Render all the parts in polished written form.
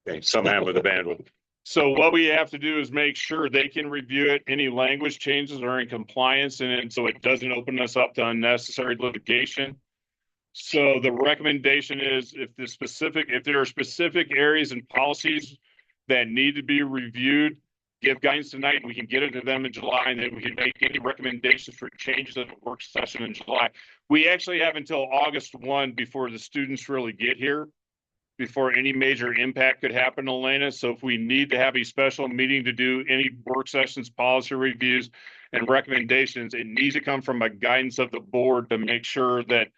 Okay, some have with the bandwidth. So what we have to do is make sure they can review it. Any language changes are in compliance, and so it doesn't open us up to unnecessary litigation. So the recommendation is if there are specific areas and policies that need to be reviewed, give guidance tonight, and we can get into them in July, and then we can make any recommendations for changes at the work session in July. We actually have until August 1 before the students really get here, before any major impact could happen, Elena. So if we need to have a special meeting to do any work sessions, policy reviews, and recommendations, it needs to come from a guidance of the board to make sure that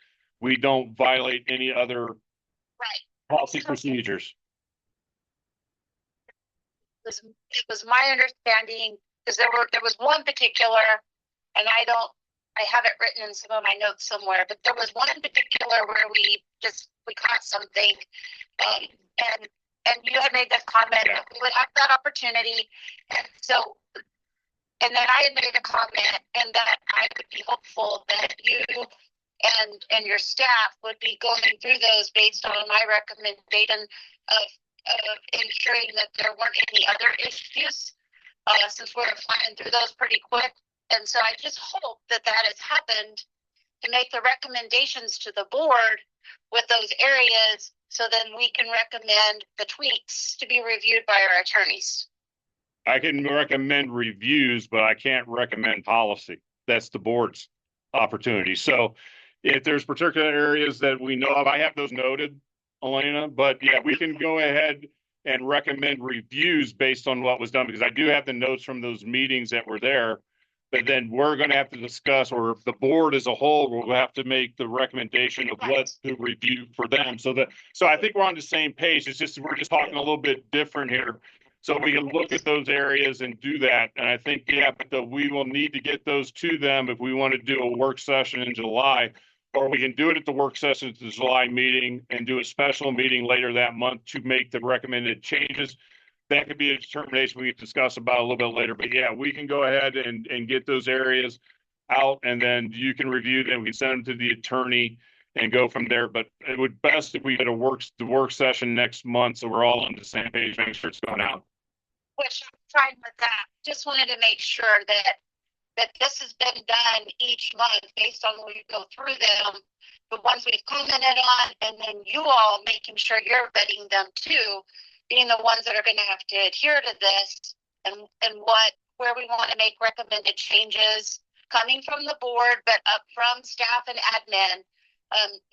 we don't violate any other policy procedures. It was my understanding, because there was one particular, and I have it written in some of my notes somewhere, but there was one in particular where we caught something, and you had made this comment that we would have that opportunity, and so, and then I had made a comment, and that I would be hopeful that you and your staff would be going through those based on my recommendation of ensuring that there weren't any other issues, since we're flying through those pretty quick. And so I just hope that has happened to make the recommendations to the board with those areas, so then we can recommend the tweaks to be reviewed by our attorneys. I can recommend reviews, but I can't recommend policy. That's the board's opportunity. So if there's particular areas that we know of, I have those noted, Elena, but yeah, we can go ahead and recommend reviews based on what was done, because I do have the notes from those meetings that were there. But then we're going to have to discuss, or the board as a whole will have to make the recommendation of what to review for them. So I think we're on the same page. It's just, we're just talking a little bit different here. So we can look at those areas and do that. And I think, yeah, but we will need to get those to them if we want to do a work session in July, or we can do it at the work session at the July meeting and do a special meeting later that month to make the recommended changes. That could be a determination we can discuss about a little bit later. But yeah, we can go ahead and get those areas out, and then you can review them. We can send them to the attorney and go from there. But it would best if we had the work session next month, so we're all on the same page, make sure it's going out. Which I'm fine with that. Just wanted to make sure that this has been done each month based on when we go through them, the ones we've commented on, and then you all making sure you're vetting them too, being the ones that are going to have to adhere to this, and where we want to make recommended changes coming from the board, but up from staff and admin,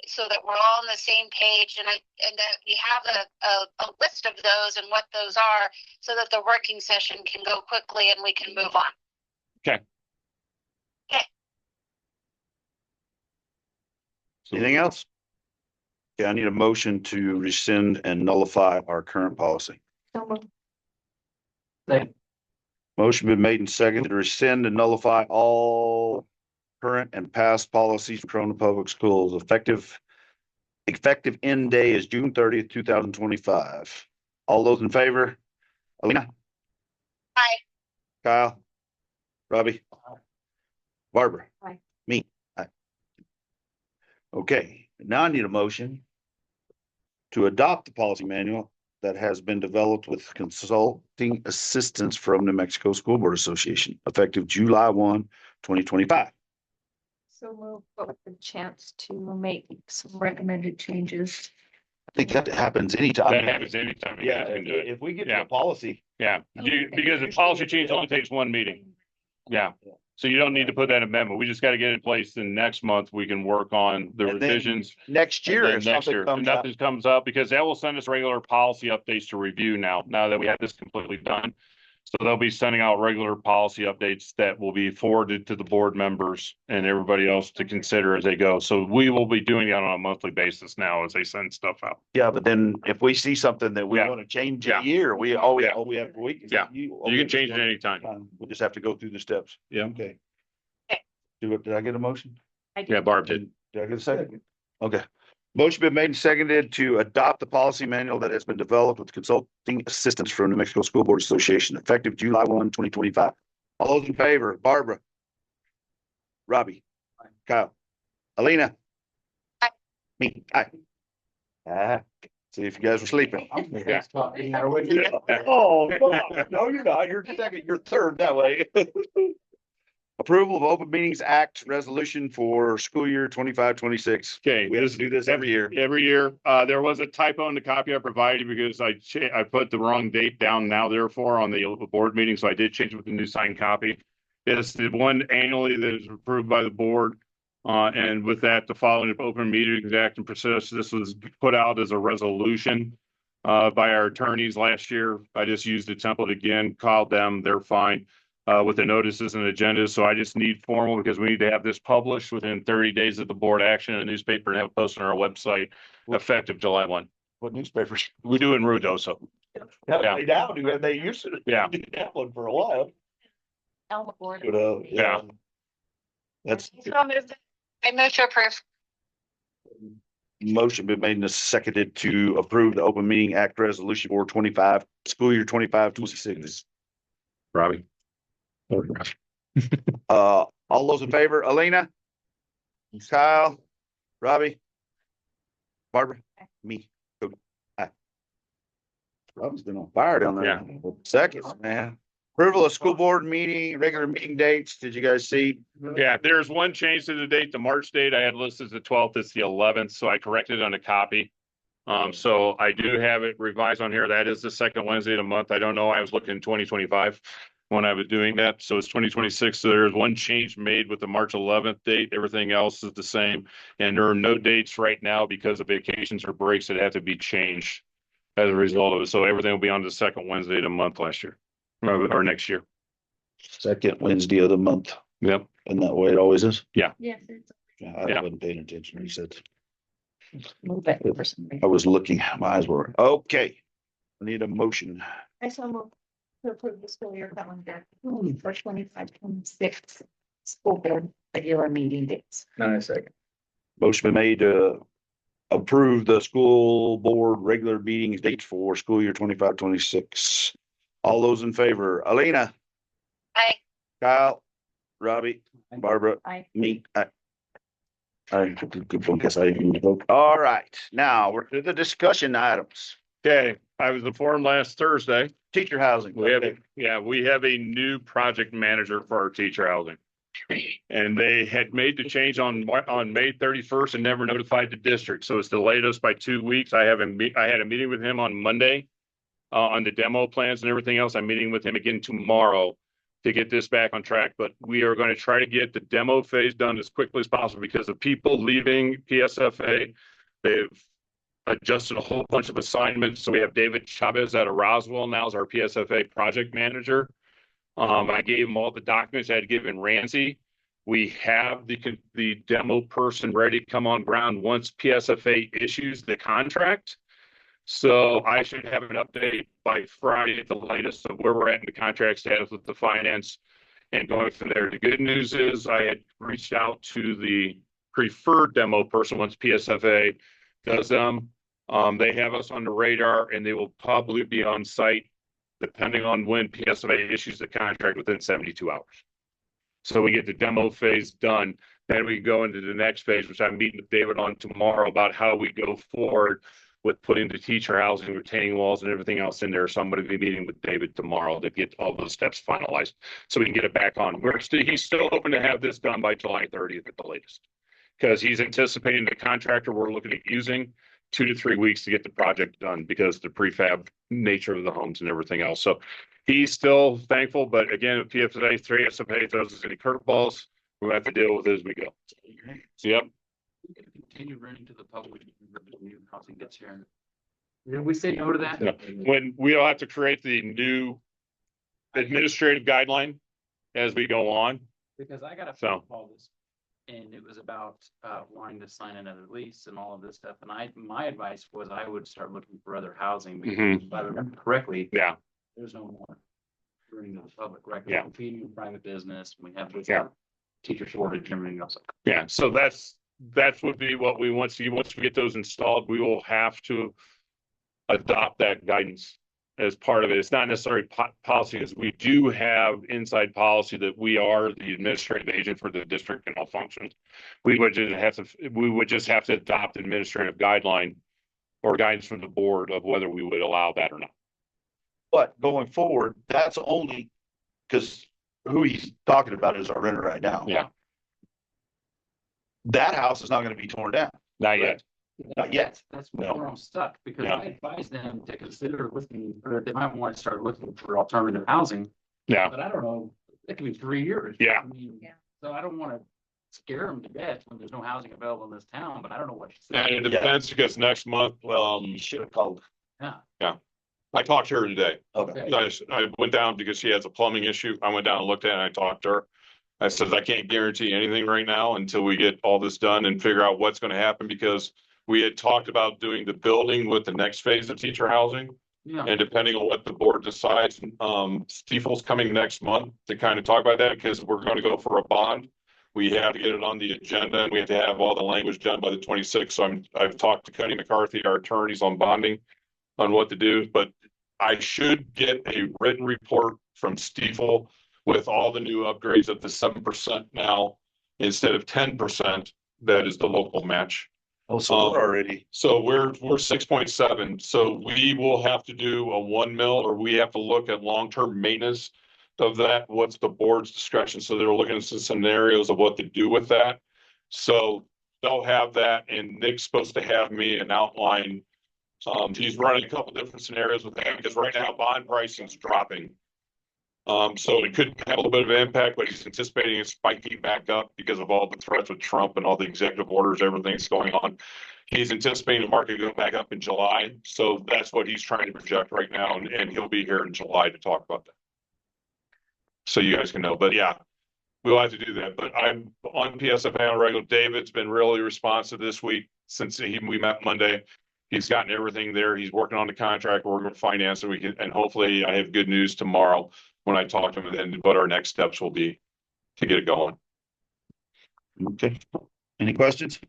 so that we're all on the same page, and that we have a list of those and what those are, so that the working session can go quickly and we can move on. Okay. Okay. Anything else? Okay, I need a motion to rescind and nullify our current policy. Motion been made and seconded to rescind and nullify all current and past policies for Corona Public Schools. Effective end day is June 30th, 2025. All those in favor? Alina? Aye. Kyle? Robbie? Barbara? Aye. Me? Aye. Okay, now I need a motion to adopt the policy manual that has been developed with consulting assistance from New Mexico School Board Association, effective July 1, 2025. So we'll go with the chance to make some recommended changes. I think that happens anytime. That happens anytime. Yeah, Can do it. if we get to Yeah. a policy. Yeah, because the policy change only takes one meeting. Yeah. So you don't need to put that amendment. We just got to get it in place, and next month we can work on the And then revisions. Next year, if Next year, something if comes up, nothing comes up, because that will send us regular policy updates to review now that we have this completely done. So they'll be sending out regular policy updates that will be forwarded to the board members and everybody else to consider as they go. So we will be doing that on a monthly basis now as they send stuff out. yeah, but then if we see something that we Yeah. want to change Yeah. a year, we Yeah. You can change it anytime. We just have to go through the steps. Yeah. Okay. Okay. Did I get a motion? Yeah, Barb did. Did I get a second? Okay. Motion been made and seconded to adopt the policy manual that has been developed with consulting assistance from New Mexico School Board Association, effective July 1, 2025. All those in favor, Barbara? Robbie? Kyle? Alina? Aye. Me? Aye. See if you guys were sleeping. Yeah. Oh, no, you're not. You're second, you're third that way. Approval of Open Meetings Act resolution for school year 25-26. Okay, We have to do this every year. Every year, there was a typo in the copy I provided because I put the wrong date down now therefore on the board meeting, so I did change it with the new signed copy. It's the one annually that is approved by the board. And with that, the following Open Meetings Act and process, this was put out as a resolution by our attorneys last year. I just used the template again, called them, they're fine. With the notices and agendas. So I just need formal because we need to have this published within 30 days of the board action in a newspaper and have it posted on our website effective July 1. What newspapers? We do in Ruidoso. Yeah, they now do. They used to. Yeah. Do that one for a while. Elma Board. But, Yeah. That's So I move to approve. motion been made and seconded to approve the Open Meeting Act resolution for 25, school year 25-26. Robbie. All those in favor, Alina? Kyle? Robbie? Barbara? Me? Cody? Aye. Robbie's been on fire down there. Yeah. Seconds, man. Approval of school board meeting, regular meeting dates. Did you guys see? Yeah, there's one change to the date. The March date I had listed as the 12th. It's the 11th. So I corrected it on a copy. So I do have it revised on here. That is the second Wednesday of the month. I don't know. I was looking in 2025 when I was doing that. So it's 2026. So there's one change made with the March 11th date. Everything else is the same. And there are no dates right now because of vacations or breaks that have to be changed as a result of it. So everything will be on the second Wednesday of the month last year or next year. Second Wednesday of the month. Yep. And that way it always is. Yes, it's I wasn't paying attention. He said, move it for some I reason. was looking, my eyes were, okay. I need a motion. I so move to approve the school year calendar for 25-26 school board regular meeting dates. Motion been made to approve the school board regular meetings dates for school year 25-26. All those in favor, Alina, Aye. Kyle, Robbie, Barbara, Aye. me. I guess I didn't vote. All right, now we're to the discussion items. Okay, I was informed last Thursday. Teacher housing. We have a new project manager for our teacher housing. And they had made the change on May 31st and never notified the district. So it's delayed us by 2 weeks. I had a meeting with him on Monday on the demo plans and everything else. I'm meeting with him again tomorrow to get this back on track, but we are going to try to get the demo phase done as quickly as possible because of people leaving PSFA. They've adjusted a whole bunch of assignments. So we have David Chavez out of Roswell now as our PSFA project manager. I gave him all the documents I had given Ramsey. We have the demo person ready to come on ground once PSFA issues the contract. So I should have an update by Friday at the latest of where we're at in the contract status with the finance and going from there. The good news is I had reached out to the preferred demo person once PSFA does them. They have us on the radar and they will probably be on site depending on when PSFA issues the contract within 72 hours. So we get the demo phase done. Then we go into the next phase, which I'm meeting with David on tomorrow about how we go forward with putting the teacher housing, retaining walls and everything else in there. So I'm going to be meeting with David tomorrow to get all those steps finalized so we can get it back on. He's still hoping to have this done by July 30th at the latest because he's anticipating the contractor we're looking at using 2 to 3 weeks to get the project done because of the prefab nature of the homes and everything else. So he's still thankful, but again, if PSFA throws us any curveballs, we'll have to deal with it as we go. So, yep. Continue running to the public when the new housing gets here. Did we say no to that? No. When we'll have to create the new administrative guideline as we go on. Because I got a So. phone call this, and it was about wanting to sign another lease and all of this stuff. And my advice was I would start looking for other housing because if I remember correctly, Yeah. there's no more running to the public, right? Yeah. We're competing with private business. We have this Yeah. teacher shortage and everything else. Yeah. So that would be what we once we get those installed, we will have to adopt that guidance as part of it. It's not necessarily policy, as we do have inside policy that we are the administrative agent for the district and all functions. We would just have to adopt administrative guideline or guidance from the board of whether we would allow that or not. But going forward, that's only because who he's talking about is our renter right now. Yeah. That house is not going to be torn down. Not yet. Not yet. That's No. where I'm stuck, because Yeah. I advise them to consider looking, or they might want to start looking for alternative housing, Yeah. but I don't know, it could be 3 years. Yeah. I mean, Yeah. So I don't want to scare them to death when there's no housing available in this town, but I don't know what. And it Yeah. depends because next month, You should have called. Yeah. I talked to her today. Okay. I went down because she has a plumbing issue. I went down and looked at it and I talked to her. I said, I can't guarantee anything right now until we get all this done and figure out what's going to happen, because we had talked about doing the building with the next phase of teacher housing. Yeah. And depending on what the board decides, Stifel's coming next month to kind of talk about that, because we're going to go for a bond. We have to get it on the agenda and we have to have all the language done by the 26th. So I've talked to Cuddy McCarthy, our attorneys on bonding, on what to do, but I should get a written report from Stifel with all the new upgrades at the 7% now instead of 10%. That is the local match. Oh, so we're already. So we're 6.7. So we will have to do a 1 mil, or we have to look at long-term maintenance of that. What's the board's discretion? So they're looking at some scenarios of what to do with that. So they'll have that, and Nick's supposed to have me an outline. He's running a couple different scenarios with that, because right now bond pricing is dropping. So it could have a little bit of impact, but he's anticipating it spiking back up because of all the threats with Trump and all the executive orders, everything's going on. He's anticipating the market going back up in July. So that's what he's trying to project right now. And he'll be here in July to talk about that. So you guys can know, but yeah, we'll have to do that. But I'm on PSFA on regular. David's been really responsive this week since we met Monday. He's gotten everything there. He's working on the contract, working with finance, and and hopefully I have good news tomorrow when I talk to him, and then what our next steps will be to get it going. Okay. Any questions?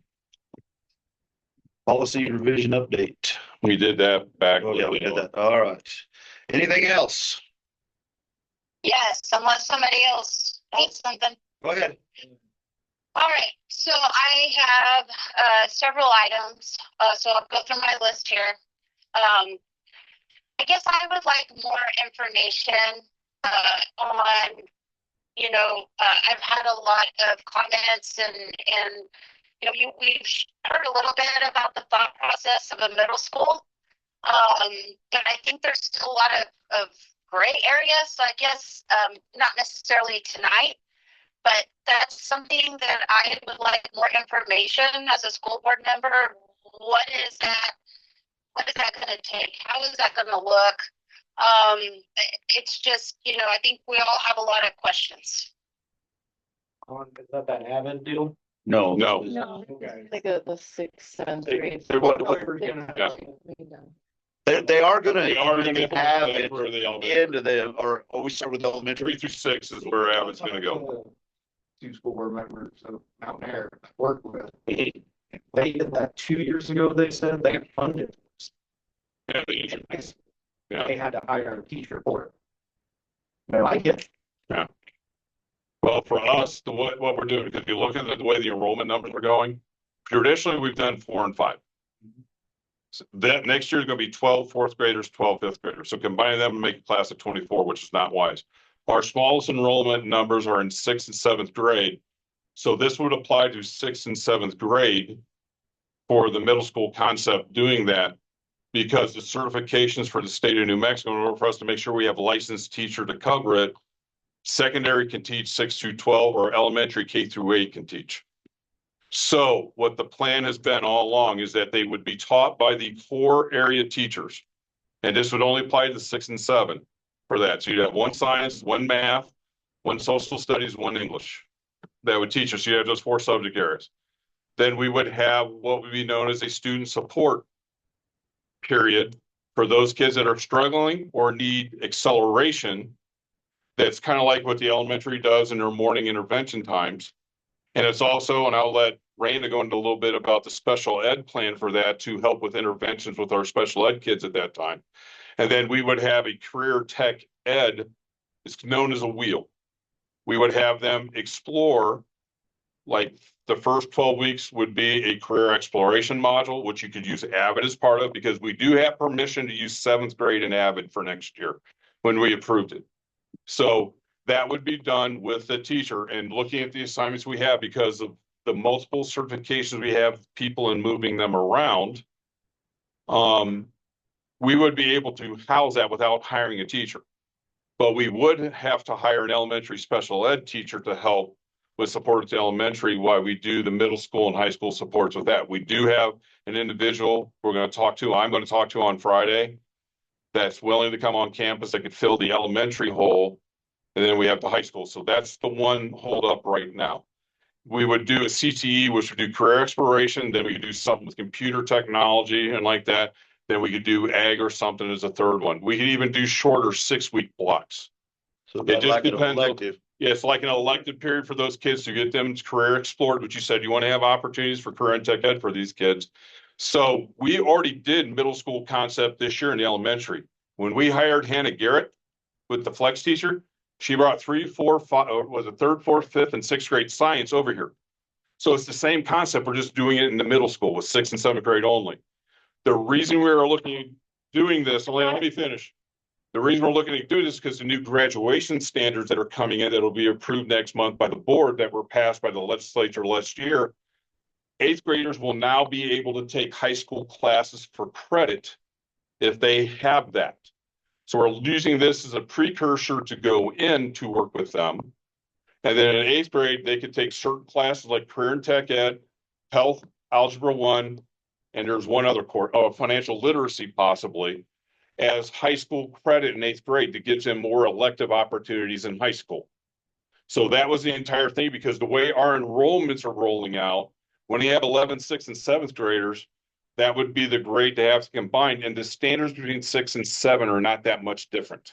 Policy revision update. We did that back. Oh, yeah, we did that. All right. Anything else? Yes, unless somebody else has something. Go ahead. All right, so I have several items, so I'll go through my list here. I guess I would like more information on, I've had a lot of comments and we've heard a little bit about the thought process of a middle school, but I think there's still a lot of gray areas, so I guess not necessarily tonight. But that's something that I would like more information as a school board member. What is that? What is that going to take? How is that going to look? It's just, I think we all have a lot of questions. Is that Avid deal? No. No. No, Okay. like the 6th, 7th grade. They want to Oh, play- they're yeah. done. They are gonna They are going to have have it for the elementary. into the, or we start with elementary. 3 through 6 is where Avid's going to go. Two school board members of Mount Air I work with. They did that 2 years ago, they said they funded. Yeah, the intern. Yeah. They had to hire a teacher for it. But I get, Well, for us, what we're doing, because if you look at the way the enrollment numbers are going, traditionally we've done 4 and 5. So that next year is going to be 12 fourth graders, 12 fifth graders. So combining them and make a class of 24, which is not wise. Our smallest enrollment numbers are in 6th and 7th grade. So this would apply to 6th and 7th grade for the middle school concept doing that, because the certifications for the state of New Mexico, in order for us to make sure we have a licensed teacher to cover it, secondary can teach 6 through 12, or elementary K through 8 can teach. So what the plan has been all along is that they would be taught by the core area teachers. And this would only apply to 6 and 7 for that. So you'd have 1 science, 1 math, 1 social studies, 1 English that would teach us. You have those 4 subject areas. Then we would have what would be known as a student support period for those kids that are struggling or need acceleration. That's kind of like what the elementary does in their morning intervention times. And it's also, and I'll let Raina go into a little bit about the special ed plan for that to help with interventions with our special ed kids at that time. And then we would have a career tech ed, it's known as a wheel. We would have them explore like the first 12 weeks would be a career exploration module, which you could use Avid as part of, because we do have permission to use 7th grade in Avid for next year when we approved it. So that would be done with the teacher, and looking at the assignments we have, because of the multiple certifications we have people and moving them around. We would be able to house that without hiring a teacher. But we would have to hire an elementary special ed teacher to help with support at the elementary while we do the middle school and high school supports with that. We do have an individual I'm going to talk to on Friday that's willing to come on campus that could fill the elementary hole. And then we have the high school. So that's the one hold up right now. We would do a CTE, which would do career exploration. Then we could do something with computer technology and like that. Then we could do ag or something as a third one. We could even do shorter 6-week blocks. So It that's just like an depends on- elective. Yeah, it's like an elective period for those kids to get them career explored, but you said you want to have opportunities for career and tech ed for these kids. So we already did middle school concept this year in the elementary. When we hired Hannah Garrett with the flex teacher, she brought 3, 4, 5, or was it 3rd, 4th, 5th, and 6th grade science over here. So it's the same concept. We're just doing it in the middle school with 6th and 7th grade only. The reason we are looking at doing this, let me finish. The reason we're looking at doing this is because the new graduation standards that are coming in that'll be approved next month by the board that were passed by the legislature last year. 8th graders will now be able to take high school classes for credit if they have that. So we're using this as a precursor to go in to work with them. And then in 8th grade, they could take certain classes like career and tech ed, health, algebra 1, and there's one other course, financial literacy possibly, as high school credit in 8th grade that gives them more elective opportunities in high school. So that was the entire thing, because the way our enrollments are rolling out, when you have 11th, 6th, and 7th graders, that would be the grade to have combined. And the standards between 6 and 7 are not that much different.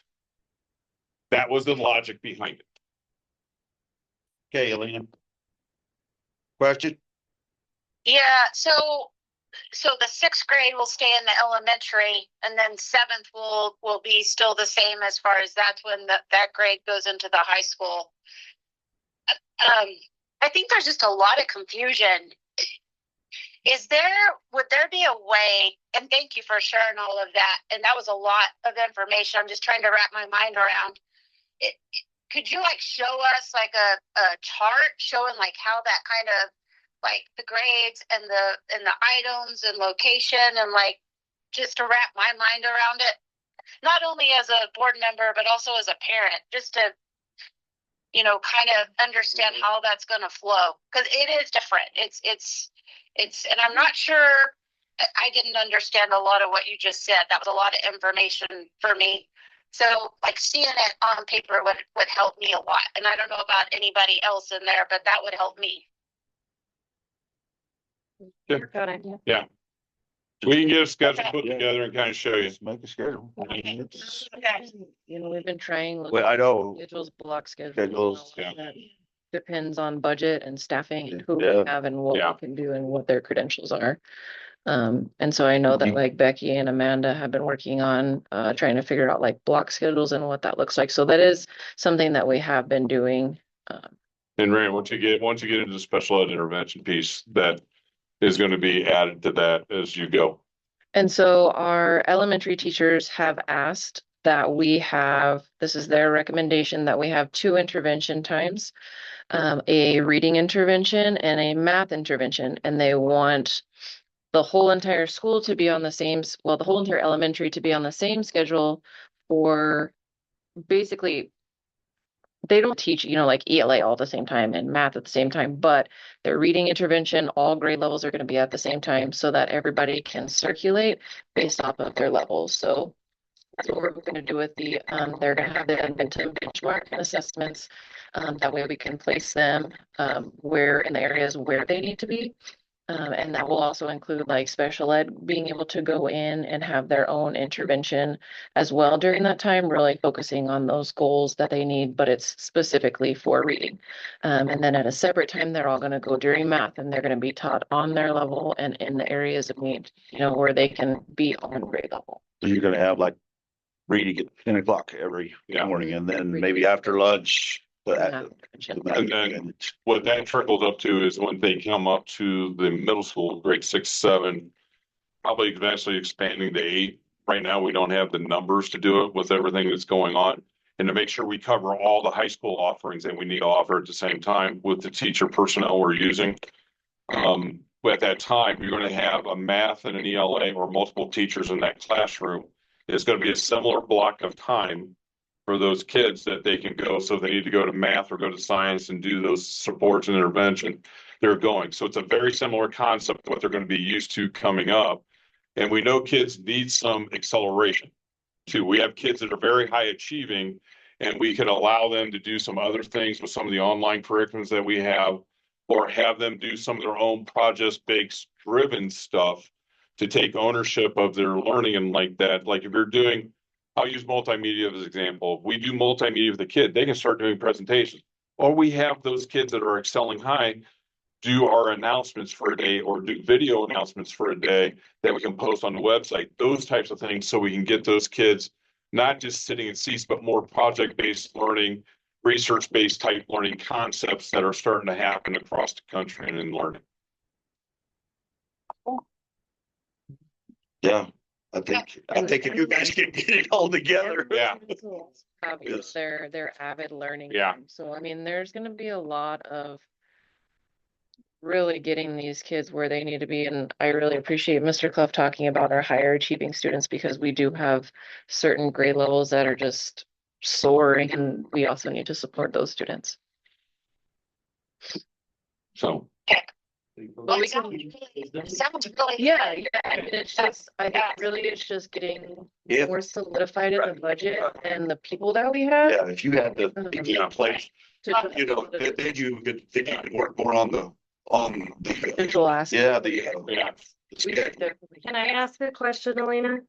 That was the logic behind it. Okay, Elena. Question? Yeah, so the 6th grade will stay in the elementary, and then 7th will be still the same as far as that's when that grade goes into the high school. I think there's just a lot of confusion. Would there be a way, and thank you for sharing all of that, and that was a lot of information. I'm just trying to wrap my mind around it. Could you show us a chart showing how that kind of the grades and the items and location, and just to wrap my mind around it, not only as a board member but also as a parent, just to kind of understand how that's going to flow, because it is different. It's and I'm not sure. I didn't understand a lot of what you just said. That was a lot of information for me. So seeing it on paper would help me a lot. And I don't know about anybody else in there, but that would help me. Good. Good idea. Yeah. We can get a schedule put together and kind of show you. Just make a schedule. I mean, it's, We've been trying. well, I know. Schedules, block schedules. Schedules, yeah. That depends on budget and staffing and who Yeah. we have and what Yeah. we can do and what their credentials are. And so I know that Becky and Amanda have been working on trying to figure out block schedules and what that looks like. So that is something that we have been doing. And Rand, once you get into the special ed intervention piece, that is going to be added to that as you go. And so our elementary teachers have asked that this is their recommendation, that we have 2 intervention times, a reading intervention and a math intervention. And they want the whole entire school to be on the the whole entire elementary to be on the same schedule for basically, they don't teach, ELA all at the same time and math at the same time, but their reading intervention, all grade levels are going to be at the same time so that everybody can circulate based off of their levels. So that's what we're going to do with they're going to have the benchmark and assessments. That way we can place them where in the areas where they need to be. And that will also include special ed being able to go in and have their own intervention as well during that time, really focusing on those goals that they need, but it's specifically for reading. And then at a separate time, they're all going to go during math, and they're going to be taught on their level and in the areas of need, where they can be on grade level. So you're gonna have reading at 10 o'clock every morning, and then maybe after lunch, The- intervention. And then what that trickles up to is when they come up to the middle school, grade 6, 7, probably eventually expanding to 8. Right now, we don't have the numbers to do it with everything that's going on. And to make sure we cover all the high school offerings that we need to offer at the same time with the teacher personnel we're using. At that time, you're going to have a math and an ELA or multiple teachers in that classroom. It's going to be a similar block of time for those kids that they can go. So if they need to go to math or go to science and do those supports and intervention, they're going. So it's a very similar concept to what they're going to be used to coming up. And we know kids need some acceleration too. We have kids that are very high achieving, and we can allow them to do some other things with some of the online curriculums that we have, or have them do some of their own project-based driven stuff to take ownership of their learning and like that. Like if you're doing, I'll use multimedia as an example. If we do multimedia with the kid, they can start doing presentations. Or we have those kids that are excelling high do our announcements for a day or do video announcements for a day that we can post on the website, those types of things, so we can get those kids not just sitting in seats, but more project-based learning, research-based type learning concepts that are starting to happen across the country and in learning. Yeah, I think if you guys can get it all together. Yeah. Obviously, they're avid learning. Yeah. So, I mean, there's gonna be a lot of really getting these kids where they need to be. And I really appreciate Mr. Clough talking about our higher achieving students, because we do have certain grade levels that are just soaring, and we also need to support those students. So But we can, It sounds really. yeah, I mean, it's just, I think really it's just getting If, more solidified in the budget and the people that we have. yeah, if you had the people in place, To you know, then you could work more on the, visual aspect. yeah, yeah. the schedule. Can I ask a question, Elena?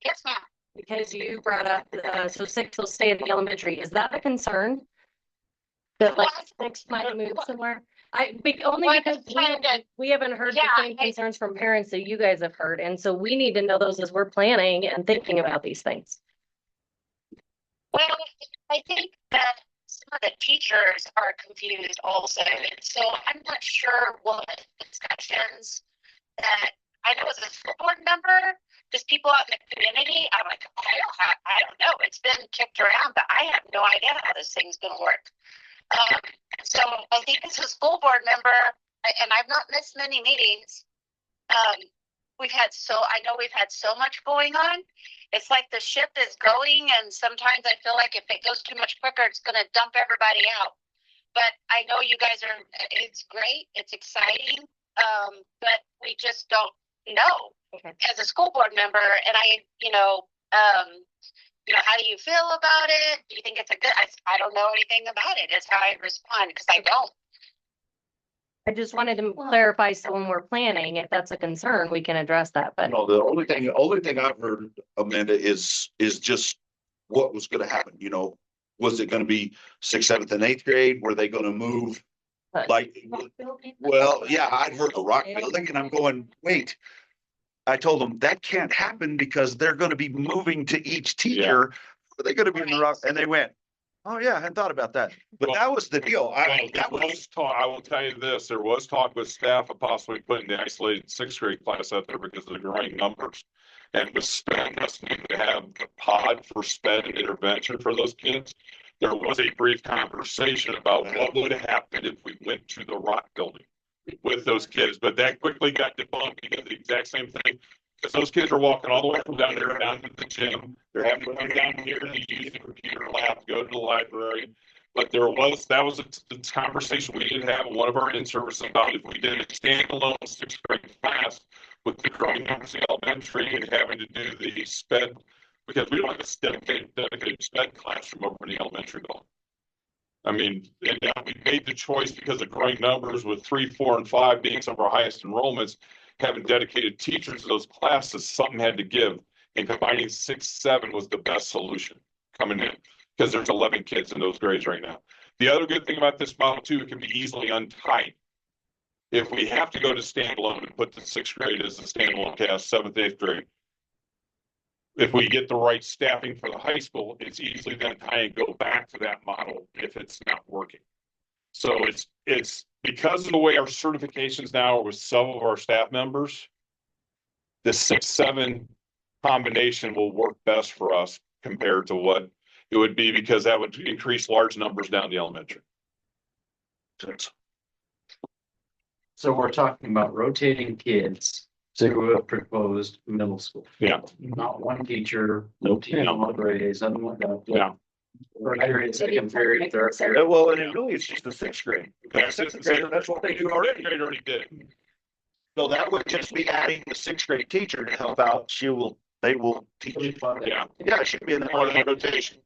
Yes, ma'am. Because you brought up, so 6 will stay in the elementary. Is that a concern? That like 6 might move somewhere? Only Well, because kind of- we haven't heard the Yeah, same concerns from parents that you guys have heard. And so we need to know those as we're planning and thinking about these things. Well, I think that some of the teachers are confused also, and so I'm not sure what discussions that, I know as a school board member, just people out in the community, I'm like, I don't know, it's been kicked around, but I have no idea how this thing's gonna work. So I think as a school board member, and I've not missed many meetings, I know we've had so much going on. It's like the ship is going, and sometimes I feel like if it goes too much quicker, it's going to dump everybody out. But I know you guys it's great, it's exciting, but we just don't know. Okay. As a school board member, and how do you feel about it? Do you think it's a good, I don't know anything about it, is how I respond, because I don't. I just wanted to clarify, so when we're planning, if that's a concern, we can address that, but. No, the only thing I've heard, Amanda, is just what was gonna happen, you know? Was it gonna be 6th, 7th, and 8th grade? Were they gonna move? Like, well, yeah, I'd heard the rock building, and I'm going, wait. I told them that can't happen because they're gonna be moving to each teacher. Are they gonna be in the rock? And they went, oh yeah, I hadn't thought about that. But that was the deal. That was talk. I will tell you this, there was talk with staff of possibly putting the isolated 6th grade class out there because of the growing numbers. And with sped, us needing to have the pod for sped and intervention for those kids. There was a brief conversation about what would happen if we went to the rock building with those kids, but that quickly got debunked because the exact same thing. Because those kids are walking all the way from down there down to the gym. They're having to come down here to use the computer lab, to go to the library. But that was a conversation we did have in one of our in-service about if we did a standalone 6th grade class with the growing numbers in elementary and having to do the sped, because we don't have a dedicated sped classroom over in the elementary building. I mean, and we made the choice because of growing numbers with 3, 4, and 5 being some of our highest enrollments, having dedicated teachers to those classes, something had to give. And combining 6, 7 was the best solution coming in because there's 11 kids in those grades right now. The other good thing about this model too, it can be easily untied. If we have to go to standalone and put the 6th grade as a standalone class, 7th, 8th grade, if we get the right staffing for the high school, it's easily then kind of go back to that model if it's not working. So it's because of the way our certifications now are with some of our staff members, the 6-7 combination will work best for us compared to what it would be, because that would increase large numbers down the elementary. So we're talking about rotating kids to a proposed middle school. Yeah. Not one teacher, Nope. teaching all grades, something like that. Yeah. First period, second period, third period. Well, and it really is just the sixth grade. That's That's what they do already. They already did. So that would just be adding the sixth grade teacher to help out. They will teach. Yeah. Yeah, it should be in the Part of the rotation.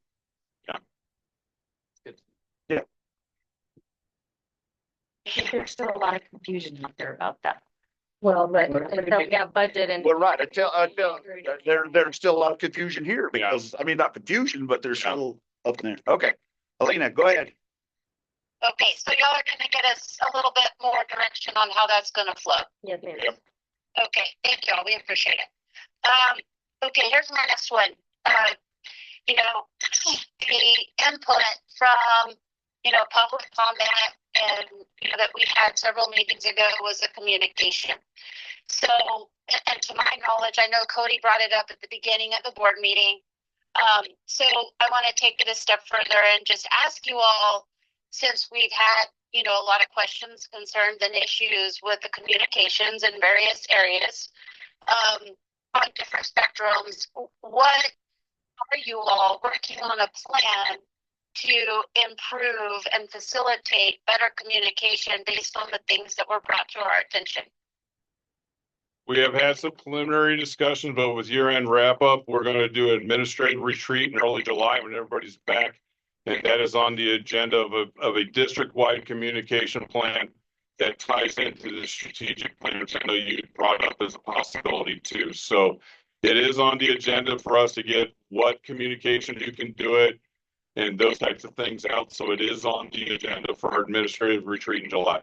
I think there's still a lot of confusion out there about that. Well, but until we got budget and. Well, right, until there's still a lot of confusion here because, I mean, not confusion, but there's still up there. Okay. Elena, go ahead. Okay, so y'all are gonna get us a little bit more direction on how that's gonna flow. Yes, ma'am. Okay, thank y'all. We appreciate it. Okay, here's my next one. You know, the input from, public comment and, that we had several meetings ago was a communication. So, and to my knowledge, I know Cody brought it up at the beginning of the board meeting. So I want to take it a step further and just ask you all, since we've had, a lot of questions, concerns, and issues with the communications in various areas, on different spectrums, what are you all working on a plan to improve and facilitate better communication based on the things that were brought to our attention? We have had some preliminary discussion, but with year-end wrap-up, we're going to do an administrative retreat in early July when everybody's back. And that is on the agenda of a district-wide communication plan that ties into the strategic plan, which I know you brought up as a possibility too. So it is on the agenda for us to get what communication you can do it and those types of things out. So it is on the agenda for our administrative retreat in July.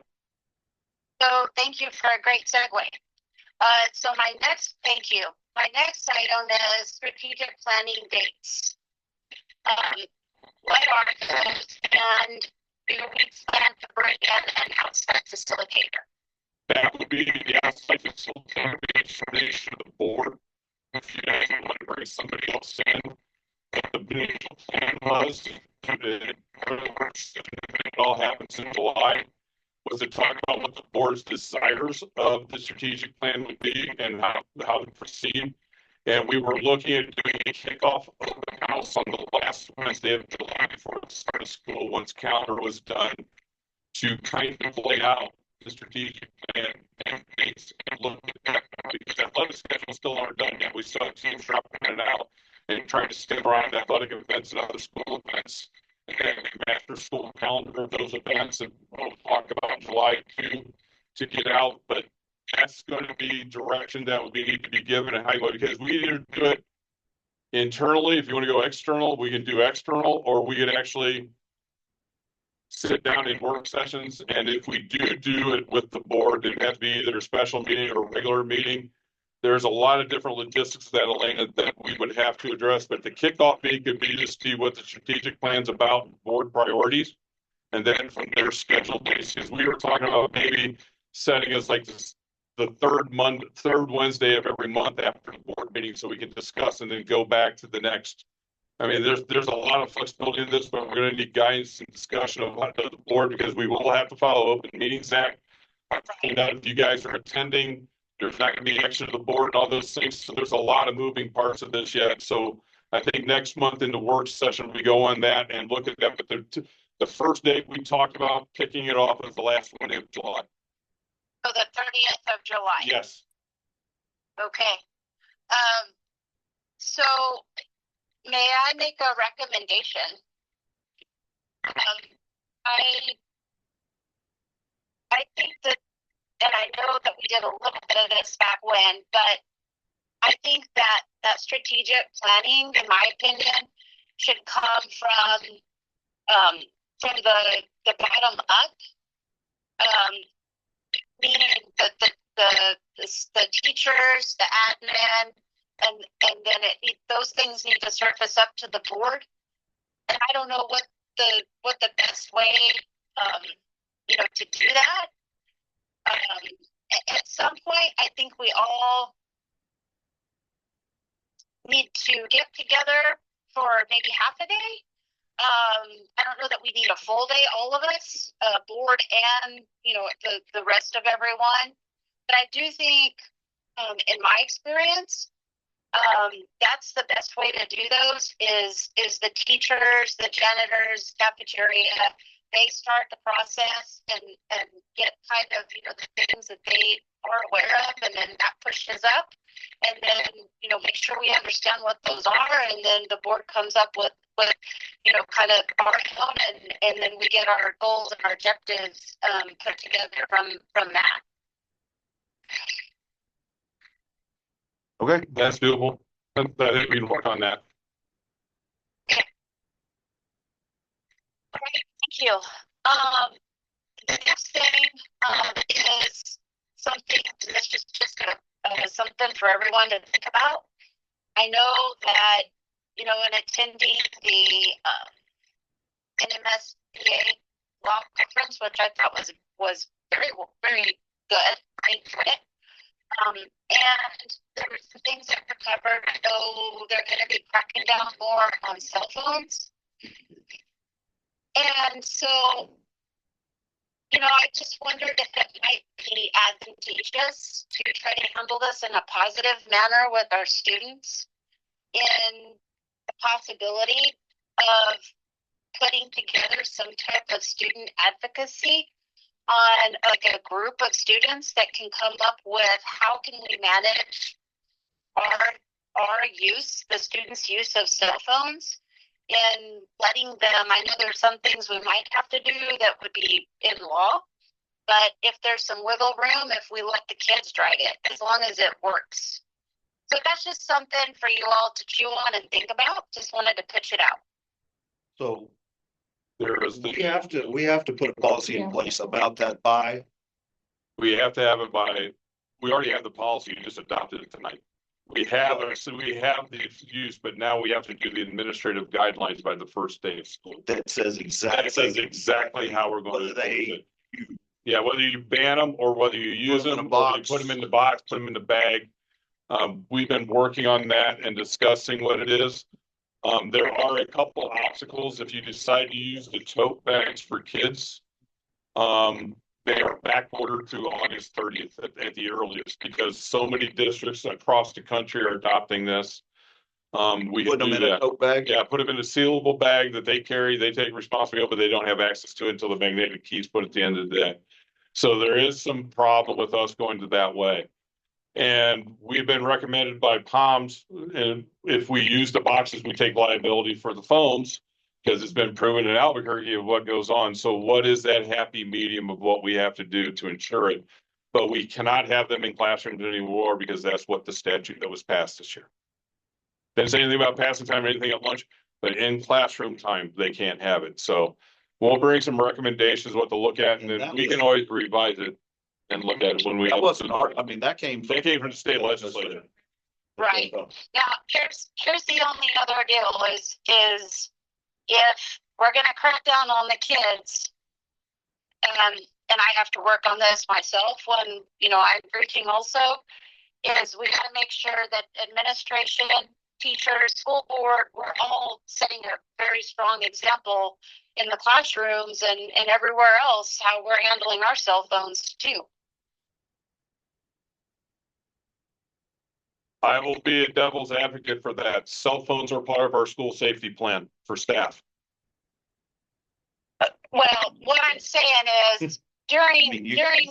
So thank you for a great segue. Thank you. My next item is strategic planning dates. What are those, and do we plan to bring in an outside facilitator? That would be the outside facilitator, the explanation of the board. If you guys want to bring somebody else in, the initial plan was, it all happens in July, was to talk about what the board's desires of the strategic plan would be and how to proceed. And we were looking at doing a kickoff open house on the last Wednesday of July before the start of school, once calendar was done, to kind of lay out the strategic plan and things and look at that, because athletic schedules still aren't done yet. We still have teams dropping it out and trying to stick around athletic events and other school events. And then the master school calendar of those events, and we'll talk about July 2 to get out, but that's going to be direction that we need to be given and how you, because we either do it internally. If you want to go external, we can do external, or we could actually sit down in work sessions. And if we do it with the board, it has to be either a special meeting or a regular meeting. There's a lot of different logistics that, Elena, that we would have to address, but the kickoff meeting could be to see what the strategic plan's about, board priorities, and then from their scheduled basis. We were talking about maybe setting us like this, the third Wednesday of every month after the board meeting, so we can discuss and then go back to the next. I mean, there's a lot of flexibility in this, but we're going to need guidance and discussion of what does the board, because we will have to follow Open Meetings Act. I find out if you guys are attending, there's not going to be action to the board and all those things. So there's a lot of moving parts of this yet. So I think next month in the work session, we go on that and look at that. But the first date we talked about kicking it off is the last one of July. So the 30th of July. Yes. Okay. So may I make a recommendation? I think that, and I know that we did a little bit of this back when, but I think that strategic planning, in my opinion, should come from the bottom up. Meaning the teachers, the admin, and then those things need to surface up to the board. And I don't know what the best way, to do that. At some point, I think we all need to get together for maybe half a day. I don't know that we need a full day, all of us, board and, the rest of everyone. But I do think, in my experience, that's the best way to do those is the teachers, the janitors, cafeteria, they start the process and get kind of, the things that they are aware of, and then that pushes up, and then, make sure we understand what those are, and then the board comes up with kind of our own, and then we get our goals and our objectives put together from that. Okay, That's doable. I think we can work on that. Thank you. The next thing is something that's just something for everyone to think about. I know that, in attending the NMSBA law conference, which I thought was very, very good. I enjoyed it. And there were some things that were covered. I know they're going to be cracking down more on cell phones. And so, I just wondered if it might be advantageous to try to handle this in a positive manner with our students, in the possibility of putting together some type of student advocacy on like a group of students that can come up with how can we manage our use, the students' use of cell phones, and letting them, I know there's some things we might have to do that would be in law, but if there's some wiggle room, if we let the kids drive it, as long as it works. So that's just something for you all to chew on and think about. Just wanted to pitch it out. so There is we have to put a policy in place about that by. we have to have it by, we already have the policy, you just adopted it tonight. We have the use, but now we have to do the administrative guidelines by the first day of school. That says That says exactly how we're going to do it. Yeah, whether you ban them or whether you use them, or you put them in the box, put them in the bag. We've been working on that and discussing what it is. There are a couple obstacles if you decide to use the tote bags for kids. They are backordered to August 30th at the earliest, because so many districts across the country are adopting this. We Put can them do in a that. tote bag. Yeah, put them in a sealable bag that they carry, they take responsibility, but they don't have access to it until the magnetic key's put at the end of the day. So there is some problem with us going to that way. And we've been recommended by POMS, and if we use the boxes, we take liability for the phones, because it's been proven in Albuquerque of what goes on. So what is that happy medium of what we have to do to ensure it? But we cannot have them in classrooms anymore, because that's what the statute that was passed this year. Didn't say anything about passing time or anything at lunch, but in classroom time, they can't have it. So we'll bring some recommendations, what to look at, and then we can always revise it and look at it when we. That wasn't hard. I mean, that came They came from the state legislature. Right. Now, here's the only other deal is if we're going to crack down on the kids, and I have to work on this myself when, I'm preaching also, is we got to make sure that administration, teachers, school board, we're all setting a very strong example in the classrooms and everywhere else, how we're handling our cell phones too. I will be a devil's advocate for that. Cell phones are part of our school safety plan for staff. Well, what I'm saying is during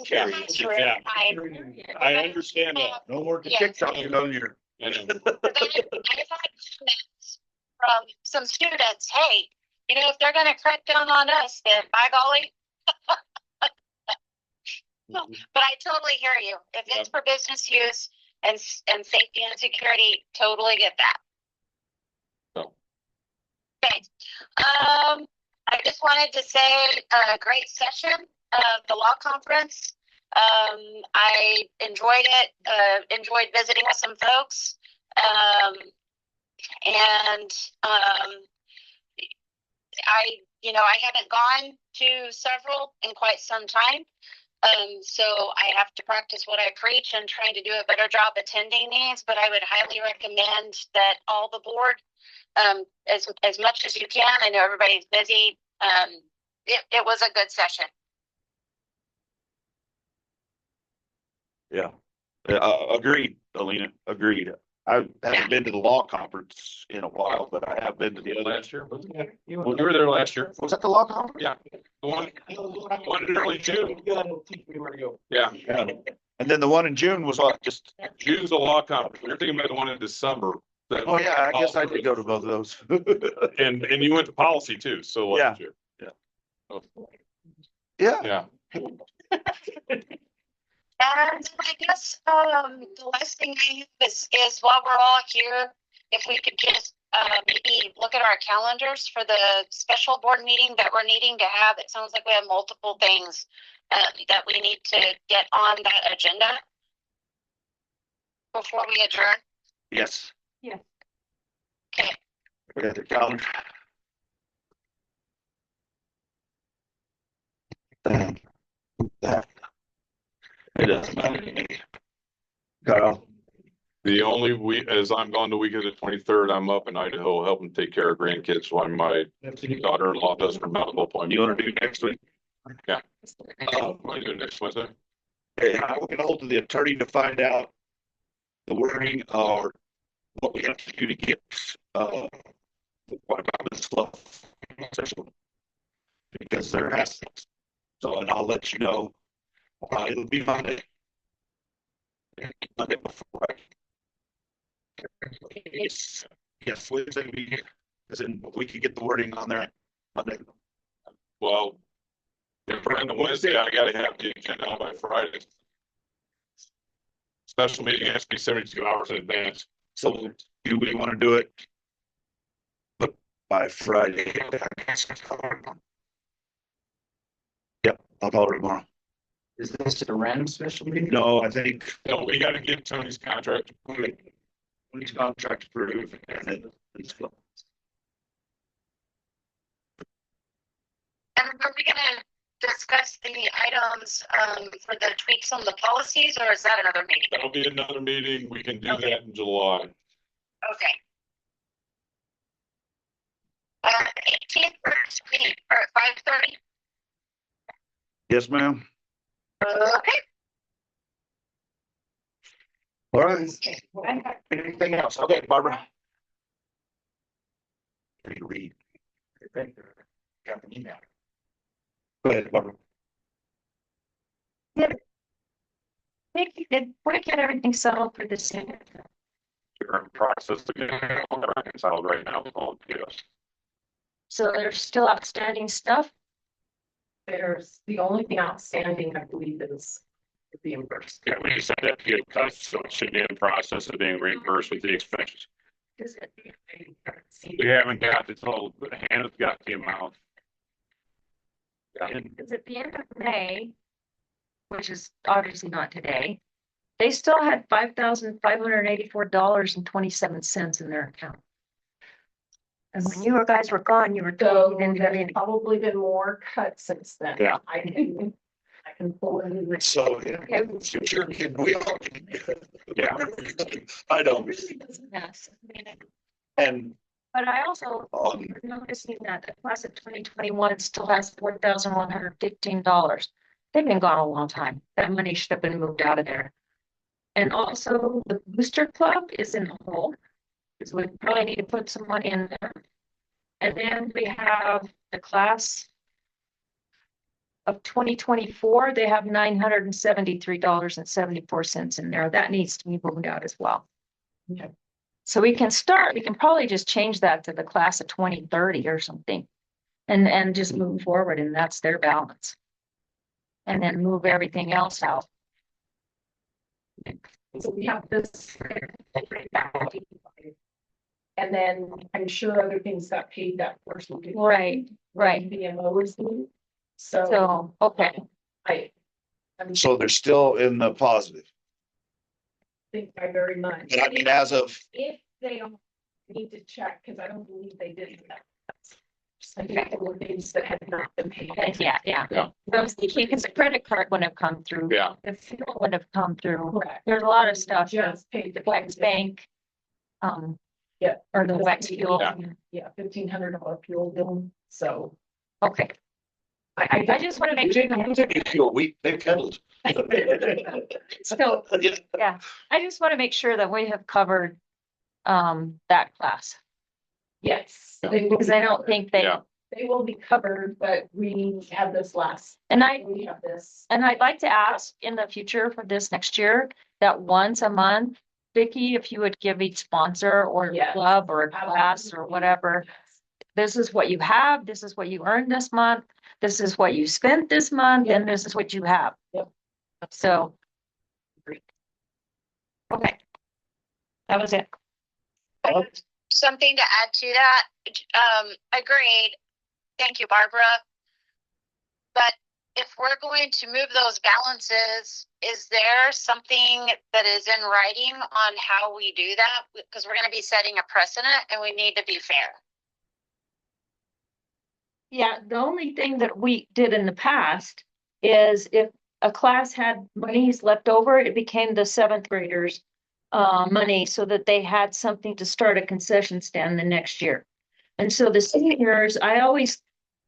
classroom time, I understand that. No more Yeah. TikTok on your. I know. I've had comments from some students, hey, if they're going to crack down on us, then by golly. No, but I totally hear you. If it's for business use and safety and security, totally get that. No. Okay. I just wanted to say a great session of the law conference. I enjoyed it, enjoyed visiting with some folks. And I haven't gone to several in quite some time. So I have to practice what I preach and trying to do a better job attending these, but I would highly recommend that all the board, as much as you can. I know everybody's busy. It was a good session. Yeah. Agreed, Alina, agreed. I haven't been to the law conference in a while, but I have been to the other. Last year, wasn't it? You were there last year. Was that the law conference? Yeah. The one in early June. Yeah. Yeah. And then the one in June was what, just, June's a law conference. You're thinking about the one in December. oh yeah, I guess I did go to both of those. And you went to policy too, so Yeah. last year. Yeah. Yeah. And I guess the last thing I have is while we're all here, if we could just maybe look at our calendars for the special board meeting that we're needing to have. It sounds like we have multiple things that we need to get on that agenda before we adjourn. Yes. Yeah. Okay. We got the calendar. It doesn't matter to me. Kyle, The only week, as I'm gone the week of the 23rd, I'm up in Idaho helping take care of grandkids while my daughter-in-law does her medical appointment. you want to do next week? Yeah. Want to do next Wednesday? Hey, I will get hold of the attorney to find out the wording or what we have to do to get, what about this stuff? Because there has, so, and I'll let you know, it'll be Monday. Monday before, right? Yes, Wednesday, as in, we could get the wording on there Monday. Well, if we're on the Wednesday, I gotta have the agenda out by Friday. Special meeting has to be 72 hours in advance. So do we want to do it? But by Friday. Yep, I'll call her tomorrow. Is this a random special meeting? No, I think No, we gotta get Tony's contract. Please contract approved and then it's. And are we gonna discuss the items for the tweaks on the policies, or is that another meeting? That'll be another meeting. We can do Okay. that in July. Okay. 18th first meeting or at 5:30. Yes, ma'am. Okay. All right. Anything else? Okay, Barbara. Can you read? Got an email. Go ahead, Barbara. Did we get everything settled for this year? We're in process to get it all reconciled right now. Yes. So there's still outstanding stuff? There's, the only thing outstanding, I believe, is the reimbursement. Yeah, we just had that to get cut, so it should be in process of being reimbursed with the expenses. Is it? We haven't got the total, but Hannah's got the amount. Yeah. Because at the end of May, which is obviously not today, they still had $5,584.27 in their account. And when you guys were gone, you were So told you didn't have there's any. probably been more cuts since then. Yeah. I can pull it in. So, yeah, sure, can we all? Yeah. I know. Yes. And, But I also noticing that the class of 2021 still has $4,115. They've been gone a long time. That money should have been moved out of there. And also the booster club is in the hole. So we probably need to put some money in there. And then we have the class of 2024, they have $973.74 in there. That needs to be moved out as well. Okay. So we can probably just change that to the class of 2030 or something. And just move forward, and that's their balance. And then move everything else out. So we have this. And then I'm sure other things got paid that first week. Right. BMO was due. So So, okay. I'm so they're still in the positive. think by very much. And I mean, as of, If they don't need to check, because I don't believe they did that. I think there were things that had not been paid. Yeah. Those, because the credit card wouldn't have come through. Yeah. The fuel wouldn't have come through. Correct. There's a lot of stuff. Just paid the Wax bank. Yeah. Or the wax fuel. Yeah. $1,500 fuel bill, so. Okay. I just want to make sure. they've kettled. So, yeah, I just want to make sure that we have covered that class. Yes. Because I don't think they, Yeah. They will be covered, but we have this last, and I, we have this. and I'd like to ask in the future for this next year, that once a month, Vicky, if you would give each sponsor or Yes. club or a class or whatever, this is what you have, this is what you earned this month, this is what you spent this month, and this is what you have. Yep. So. Okay. That was it. Something to add to that, agreed. Thank you, Barbara. But if we're going to move those balances, is there something that is in writing on how we do that? Because we're going to be setting a precedent and we need to be fair. Yeah, the only thing that we did in the past is if a class had monies left over, it became the seventh graders' money so that they had something to start a concession stand the next year. And so the seniors, I always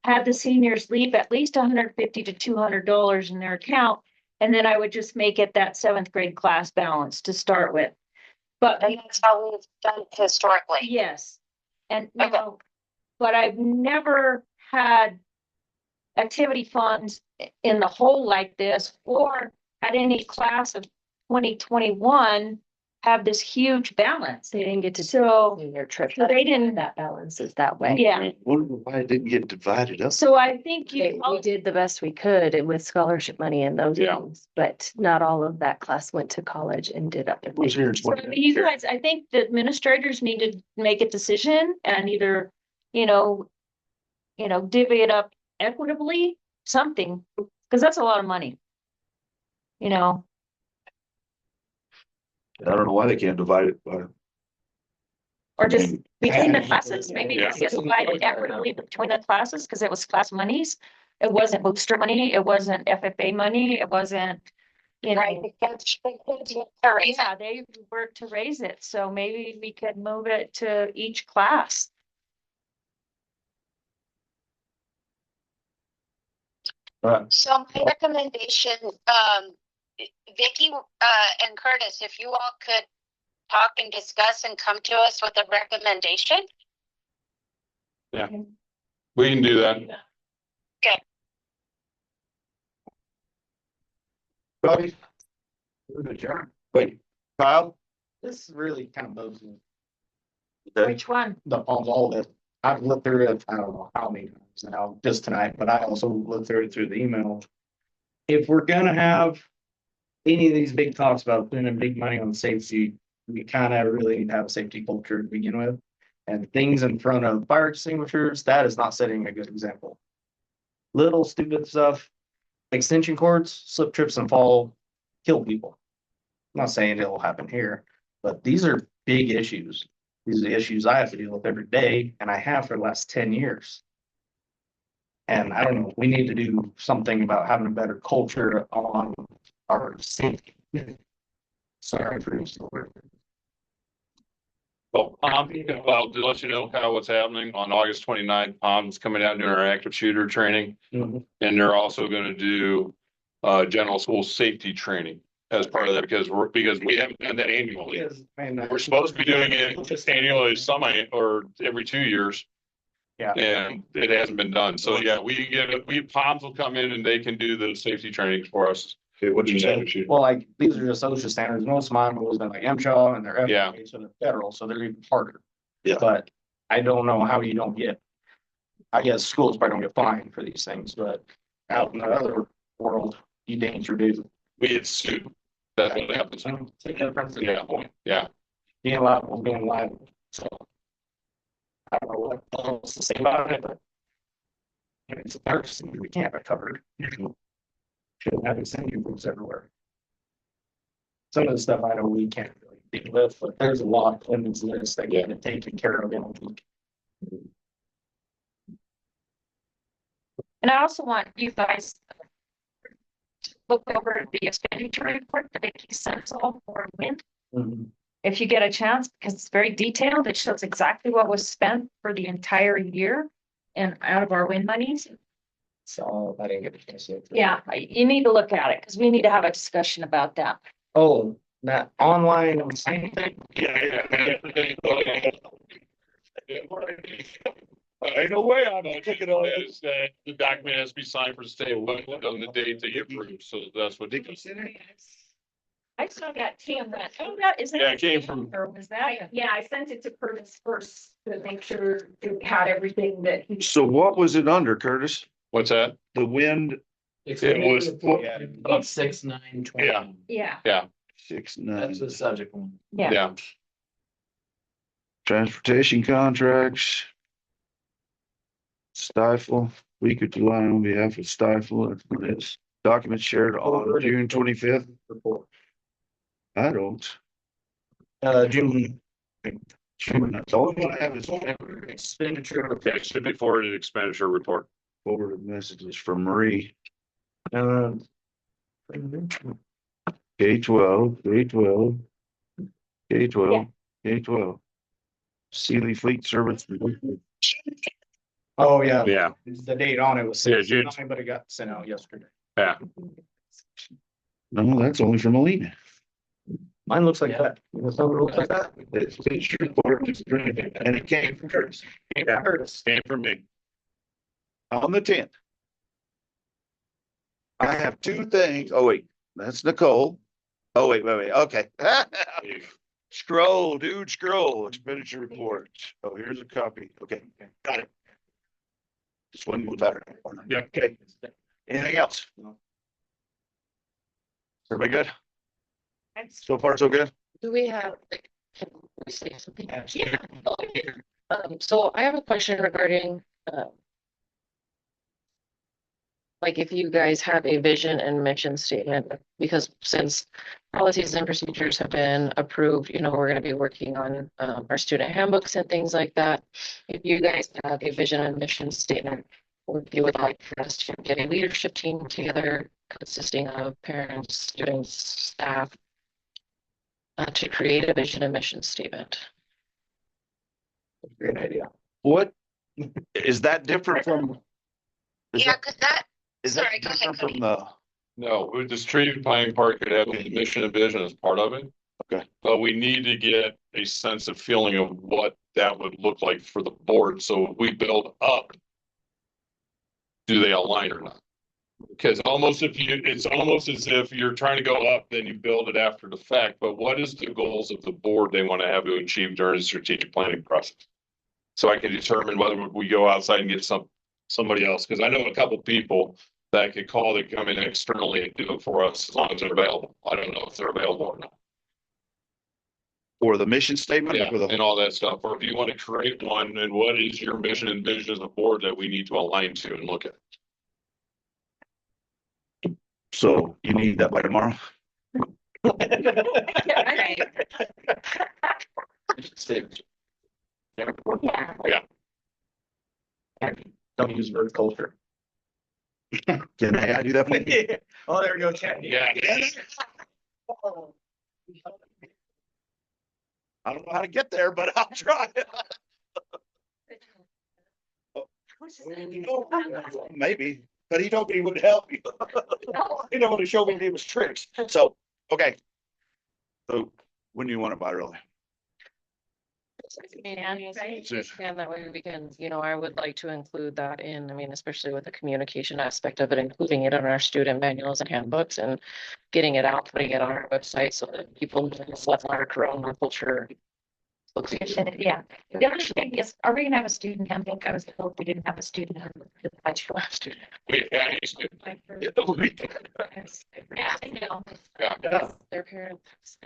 had the seniors leave at least $150 to $200 in their account. And then I would just make it that seventh grade class balance to start with. But And that's how we've done historically. yes, and you Okay. know, but I've never had activity funds in the hole like this, or had any class of 2021 have this huge balance. They didn't get to So, do their trip. so they didn't, That balances that way. yeah, Wonder why it didn't get divided up. so I think We you, did the best we could with scholarship money and those Yeah. things, but not all of that class went to college and did other Was things. here in so I mean, you guys, I think the administrators need to make a decision and either, you know, divvy it up equitably, something, because that's a lot of money. You know, I don't know why they can't divide it by. or just between the classes, maybe Yeah. just divide it equitably between the classes, because it was class monies. It wasn't booster money, it wasn't FFA money, it wasn't, Right, the kids get to raise it. yeah, they worked to raise it, so maybe we could move it to each class. So my recommendation, Vicky, and Curtis, if you all could talk and discuss and come to us with a recommendation. We can do that. Bobby? We're adjourned. Wait, Kyle? This really kind of blows me. Which one? All of it. I've looked through it, I don't know how many times now, just tonight, but I also looked through it through the email. If we're gonna have any of these big talks about spending big money on safety, we kind of really need to have a safety culture to begin with. And things in front of fire extinguishers, that is not setting a good example. Little stupid stuff, extension cords, slip, trips and fall, kill people. I'm not saying it'll happen here, but these are big issues. These are the issues I have to deal with every day, and I have for the last 10 years. And I don't know, we need to do something about having a better culture on our safety. Sorry for using the word. Well, to let you know kind of what's happening on August 29th, Palm's coming out and doing our active shooter training. Mhm. And they're also gonna do general school safety training as part of that because we haven't done that annually. Yes, man, We're supposed to be doing it just annually, or every 2 years. Yeah. And it hasn't been done. So yeah, Palms will come in and they can do the safety training for us. Okay, what you say? Well, like, these are just OSHA standards. Most of mine was been like MSHA and they're Yeah. FAA, so they're federal, so they're even harder. Yeah. But I don't know how you don't get, I guess schools probably don't get fined for these things, but out in the other world, you danger do. We get sued. That's what happens. Yeah, yeah. Being liable, being liable, so. I don't know what else to say about it, but. It's a person we can't have it covered. Shouldn't have extended groups everywhere. some of the stuff I know we can't really deal with, but there's a lot in this list that get it taken care of in a week. And I also want you guys to look over the expenditure report that Vicky sent all for wind. If you get a chance, because it's very detailed, it shows exactly what was spent for the entire year and out of our wind monies. So I didn't get a chance yet. Yeah, you need to look at it because we need to have a discussion about that. Oh, that online same thing. Ain't no way I'm gonna take it on as the document has to be signed for the state of Washington on the date they get approved, so that's what. I still got Tim that, is Yeah, it came from, or was that? Yeah, I sent it to Curtis first to make sure it had everything that he. So what was it under, Curtis? what's that? The wind It was- About 6/9/20. Yeah, 6/9. That's the subject one. yeah. Yeah, Transportation contracts. Stifle, week of July on behalf of Stifle, that's what it is. Document shared on June 25th. Report. I don't. June. That's all I have is Expenditure. yeah, it should be forwarded expenditure report. forwarded messages from Marie. Uh, K-12, K-12. K-12, K-12. Sealy Fleet Service. oh, yeah. Yeah, The date on it was Yeah, June. 6/9, but it got sent out yesterday. yeah. No, that's only from Alina. Mine looks like that. It looks like that. It's feature report, and it came from Curtis. Yeah, Curtis. came from me. On the 10th. I have two things. Oh, wait, that's Nicole. Oh, wait, okay. Scroll, dude, scroll, expenditure report. Oh, here's a copy. Okay, got it. This one was better. Yeah. Okay. Anything else? Everybody good? So far, so good? Do we have, like, can we say something? Yeah. So I have a question regarding, like if you guys have a vision and mission statement, because since policies and procedures have been approved, we're gonna be working on our student handbooks and things like that. If you guys have a vision and mission statement, or if you would like for us to get a leadership team together consisting of parents, students, staff, to create a vision and mission statement. Great idea. What, is that different from? Is Yeah, that- cause that, Is that sorry, go ahead, different Cody. from the? No, with the strategic planning part could have the mission and vision as part of it. Okay. But we need to get a sense of feeling of what that would look like for the board. So if we build up, do they align or not? Because it's almost as if you're trying to go up, then you build it after the fact. But what is the goals of the board they want to have to achieve during the strategic planning process? So I can determine whether we go outside and get somebody else. Because I know a couple people that could call to come in externally and do it for us as long as they're available. I don't know if they're available or not. Or the mission statement? Yeah, Or the- and all that stuff. Or if you want to create one, and what is your mission and vision as a board that we need to align to and look at? So you need that by tomorrow? Yeah. Don't use word culture. Can I do that? for you? Oh, there we go, Chad. Yeah. I don't know how to get there, but I'll try. Maybe, but he told me he would help me. He don't want to show me any of his tricks. So, okay. So when do you want it by, really? And that way we can, I would like to include that in, especially with the communication aspect of it, including it on our student manuals and handbooks and getting it out, putting it on our website so that people know what's our corona culture. Yeah. The other thing is, are we gonna have a student handbook? I was told we didn't have a student handbook. I should have a student. Yeah, I used to. Yeah, I know. Yeah. Yeah. Their parents.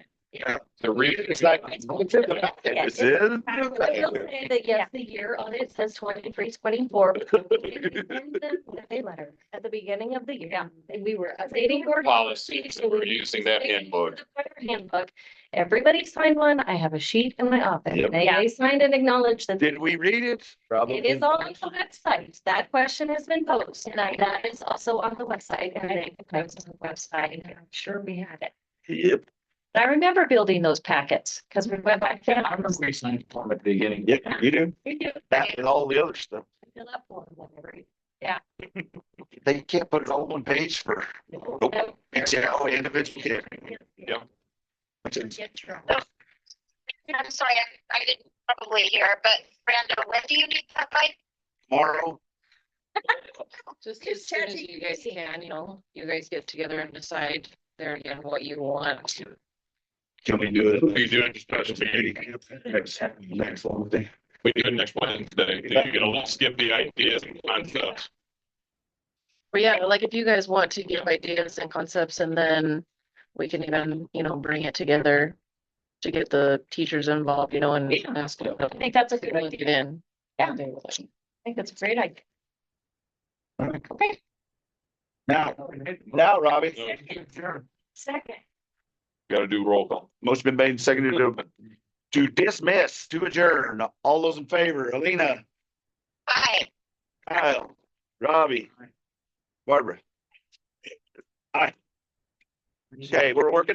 The reading is like. Yeah. It's in. I will say that yes, the year on it says 23, 24. A letter at the beginning of the year, and we were updating our policies and we're using that handbook. handbook. Everybody signed one. I have a sheet in my office. Yep. They signed and acknowledged that Did we read it? Probably. it is on the website. That question has been posted, and that is also on the website, and I think it was on the website, and I'm sure we had it. Yep. I remember building those packets, because we went back down. I remember we signed the form at the beginning. Yep, you do. We do. That and all the other stuff. Fill up for them, whatever. They can't put it all on one page for. Nope. Nope. It's all individual. Yeah. I'm sorry, I didn't probably hear, but Brenda, when do you need that by? Tomorrow, Just as soon as you guys can, you guys get together and decide there again what you want. can we do it? We do it special meeting. Next Wednesday. We do it next Wednesday. You can at least get the ideas and concepts. But yeah, like if you guys want to give ideas and concepts and then we can even, bring it together to get the teachers involved, and ask them. I think that's a good Get idea. in. Yeah. I think that's a great idea. Okay. Now, Robbie, Second. Got to do roll call. motion been made and seconded to dismiss, to adjourn. All those in favor, Alina, Hi. Kyle, Robbie, Barbara. Aye. Okay, we're working on